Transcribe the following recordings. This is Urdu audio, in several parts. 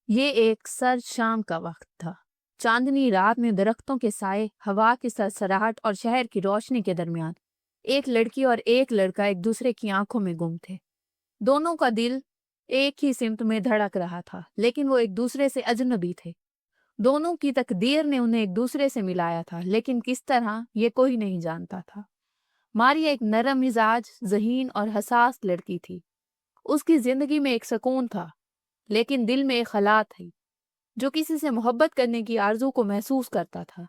یہ ایک سرد شام کا وقت تھا۔ چاندنی رات میں درختوں کے سائے، ہوا کی سرسراہٹ اور شہر کی روشنی کے درمیان ایک لڑکی اور ایک لڑکا ایک دوسرے کی آنکھوں میں گم تھے۔ دونوں کا دل ایک ہی سمت میں دھڑک رہا تھا، لیکن وہ ایک دوسرے سے اجنبی تھے۔ دونوں کی تقدیر نے انہیں ایک دوسرے سے ملایا تھا، لیکن کس طرح یہ کوئی نہیں جانتا تھا۔ ماریا ایک نرم مزاج، ذہین اور حساس لڑکی تھی۔ اس کی زندگی میں ایک سکون تھا، لیکن دل میں ایک خلا تھی جو کسی سے محبت کرنے کی آرزو کو محسوس کرتا تھا۔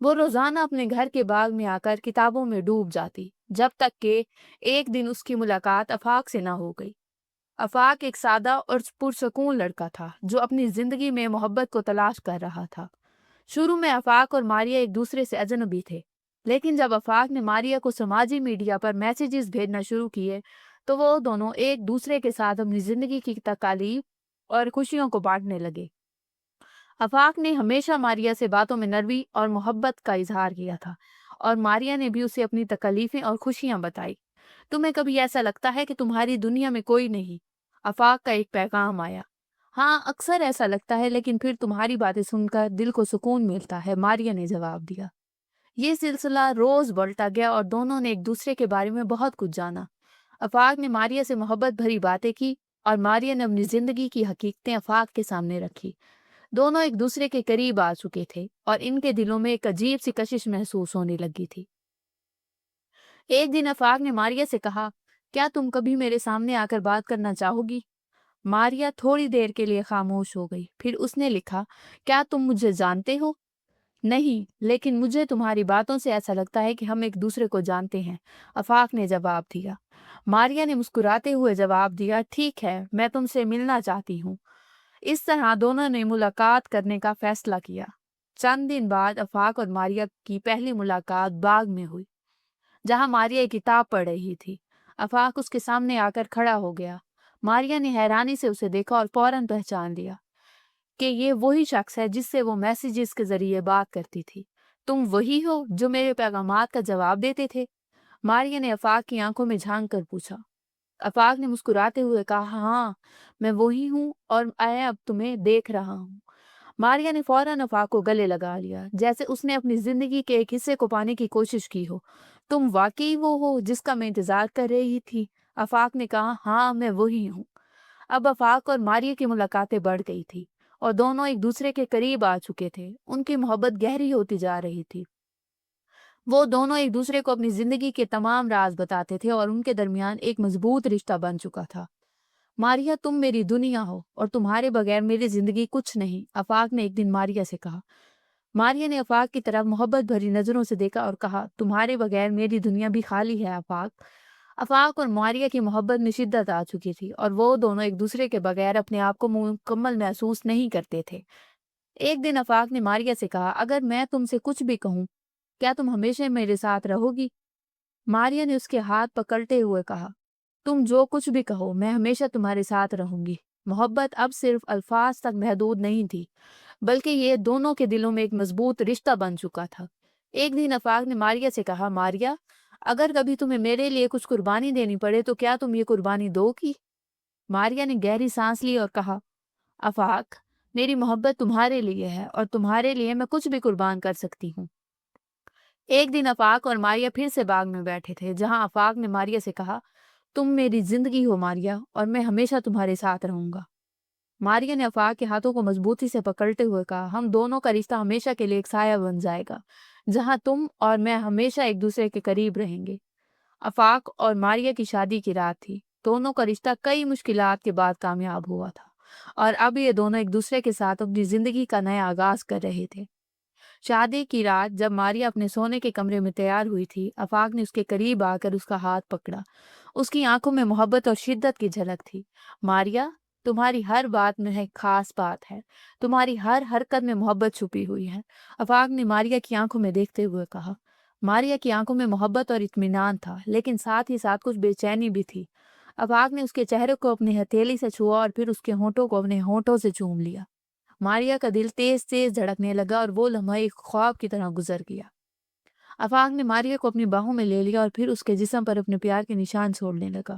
وہ روزانہ اپنے گھر کے باغ میں آ کر کتابوں میں ڈوب جاتی، جب تک کہ ایک دن اس کی ملاقات آفاق سے نہ ہو گئی۔ آفاق ایک سادہ اور پرسکون لڑکا تھا جو اپنی زندگی میں محبت کو تلاش کر رہا تھا۔ شروع میں آفاق اور ماریا ایک دوسرے سے اجنبی تھے، لیکن جب آفاق نے ماریا کو سماجی میڈیا پر میسیجز بھیجنا شروع کیے تو وہ دونوں ایک دوسرے کے ساتھ اپنی زندگی کی تکالیف اور خوشیوں کو بانٹنے لگے۔ آفاق نے ہمیشہ ماریا سے باتوں میں نرمی اور محبت کا اظہار کیا تھا، اور ماریا نے بھی اسے اپنی تکلیفیں اور خوشیاں بتائی۔ تمہیں کبھی ایسا لگتا ہے کہ تمہاری دنیا میں کوئی نہیں؟ آفاق کا ایک پیغام آیا۔ ہاں، اکثر ایسا لگتا ہے، لیکن پھر تمہاری باتیں سن کر دل کو سکون ملتا ہے، ماریا نے جواب دیا۔ یہ سلسلہ روز بڑھتا گیا اور دونوں نے ایک دوسرے کے بارے میں بہت کچھ جانا۔ آفاق نے ماریا سے محبت بھری باتیں کی اور ماریا نے اپنی زندگی کی حقیقتیں آفاق کے سامنے رکھی۔ دونوں ایک دوسرے کے قریب آ چکے تھے اور ان کے دلوں میں ایک عجیب سی کشش محسوس ہونے لگی تھی۔ ایک دن آفاق نے ماریا سے کہا، کیا تم کبھی میرے سامنے آ کر بات کرنا چاہو گی؟ ماریا تھوڑی دیر کے لیے خاموش ہو گئی، پھر اس نے لکھا، کیا تم مجھے جانتے ہو؟ نہیں، لیکن مجھے تمہاری باتوں سے ایسا لگتا ہے کہ ہم ایک دوسرے کو جانتے ہیں، آفاق نے جواب دیا۔ ماریا نے مسکراتے ہوئے جواب دیا، ٹھیک ہے، میں تم سے ملنا چاہتی ہوں۔ اس طرح دونوں نے ملاقات کرنے کا فیصلہ کیا۔ چند دن بعد آفاق اور ماریا کی پہلی ملاقات باغ میں ہوئی، جہاں ماریا ایک کتاب پڑھ رہی تھی۔ آفاق اس کے سامنے آ کر کھڑا ہو گیا۔ ماریا نے حیرانی سے اسے دیکھا اور فوراً پہچان لیا کہ یہ وہی شخص ہے جس سے وہ میسیجز کے ذریعے بات کرتی تھی۔ تم وہی ہو جو میرے پیغامات کا جواب دیتے تھے؟ ماریا نے آفاق کی آنکھوں میں جھانک کر پوچھا۔ آفاق نے مسکراتے ہوئے کہا، ہاں، میں وہی ہوں اور میں اب تمہیں دیکھ رہا ہوں۔ ماریا نے فوراً آفاق کو گلے لگا لیا، جیسے اس نے اپنی زندگی کے ایک حصے کو پانے کی کوشش کی ہو۔ تم واقعی وہ ہو جس کا میں انتظار کر رہی تھی؟ آفاق نے کہا، ہاں، میں وہی ہوں۔ اب آفاق اور ماریا کی ملاقاتیں بڑھ گئی تھی اور دونوں ایک دوسرے کے قریب آ چکے تھے۔ ان کی محبت گہری ہوتی جا رہی تھی۔ وہ دونوں ایک دوسرے کو اپنی زندگی کے تمام راز بتاتے تھے اور ان کے درمیان ایک مضبوط رشتہ بن چکا تھا۔ ماریا، تم میری دنیا ہو اور تمہارے بغیر میری زندگی کچھ نہیں، آفاق نے ایک دن ماریا سے کہا۔ ماریا نے آفاق کی طرف محبت بھری نظروں سے دیکھا اور کہا، تمہارے بغیر میری دنیا بھی خالی ہے آفاق۔ آفاق اور ماریا کی محبت میں شدت آ چکی تھی اور وہ دونوں ایک دوسرے کے بغیر اپنے آپ کو مکمل محسوس نہیں کرتے تھے۔ ایک دن آفاق نے ماریا سے کہا، اگر میں تم سے کچھ بھی کہوں، کیا تم ہمیشہ میرے ساتھ رہو گی؟ ماریا نے اس کے ہاتھ پکڑتے ہوئے کہا، تم جو کچھ بھی کہو، میں ہمیشہ تمہارے ساتھ رہوں گی۔ محبت اب صرف الفاظ تک محدود نہیں تھی، بلکہ یہ دونوں کے دلوں میں ایک مضبوط رشتہ بن چکا تھا۔ ایک دن آفاق نے ماریا سے کہا، ماریا، اگر کبھی تمہیں میرے لیے کچھ قربانی دینی پڑے تو کیا تم یہ قربانی دو گی؟ ماریا نے گہری سانس لی اور کہا، آفاق، میری محبت تمہارے لیے ہے اور تمہارے لیے میں کچھ بھی قربان کر سکتی ہوں۔ ایک دن آفاق اور ماریا پھر سے باغ میں بیٹھے تھے، جہاں آفاق نے ماریا سے کہا، تم میری زندگی ہو ماریا، اور میں ہمیشہ تمہارے ساتھ رہوں گا۔ ماریا نے آفاق کے ہاتھوں کو مضبوطی سے پکڑتے ہوئے کہا، ہم دونوں کا رشتہ ہمیشہ کے لیے ایک سایہ بن جائے گا، جہاں تم اور میں ہمیشہ ایک دوسرے کے قریب رہیں گے۔ آفاق اور ماریا کی شادی کی رات تھی۔ دونوں کا رشتہ کئی مشکلات کے بعد کامیاب ہوا تھا اور اب یہ دونوں ایک دوسرے کے ساتھ اپنی زندگی کا نیا آغاز کر رہے تھے۔ شادی کی رات جب ماریا اپنے سونے کے کمرے میں تیار ہوئی تھی، آفاق نے اس کے قریب آ کر اس کا ہاتھ پکڑا۔ اس کی آنکھوں میں محبت اور شدت کی جھلک تھی۔ ماریا، تمہاری ہر بات میں ایک خاص بات ہے، تمہاری ہر حرکت میں محبت چھپی ہوئی ہے، آفاق نے ماریا کی آنکھوں میں دیکھتے ہوئے کہا۔ ماریا کی آنکھوں میں محبت اور اطمینان تھا، لیکن ساتھ ہی ساتھ کچھ بے چینی بھی تھی۔ آفاق نے اس کے چہرے کو اپنی ہتھیلی سے چھوا اور پھر اس کے ہونٹوں کو اپنے ہونٹوں سے چوم لیا۔ ماریا کا دل تیز تیز دھڑکنے لگا اور وہ لمحہ ایک خواب کی طرح گزر گیا۔ آفاق نے ماریا کو اپنی باہوں میں لے لیا اور پھر اس کے جسم پر اپنے پیار کے نشان چھوڑنے لگا۔